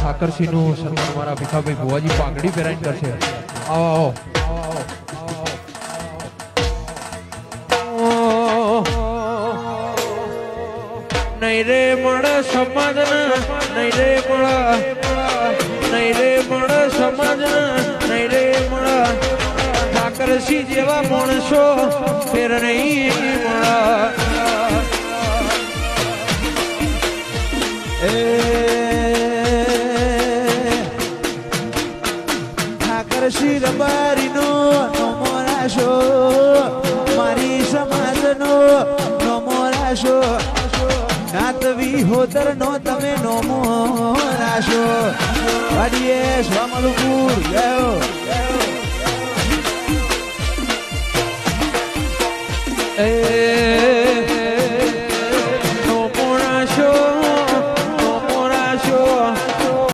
ઠાકરસિંહ નું સન્માન મારા ભીખાભાઈ ભુવાજી પાઘડી પહેરાઈને કરશે. આવો નહીં રે મળ સમાજ નહીં રે મળ નહીં રે મળ સમાજ નહીં રે મળ ઠાકરસિંહ જેવા માણસો ફેર નહીં મળ. ઠાકરસિંહ રબારીનો નમો રાશો મારી સમાજનો નમો રાશો નાતવી હોતર નો તમે નમો રાશો વાડીએ સ્વામલુપુર ગયો એ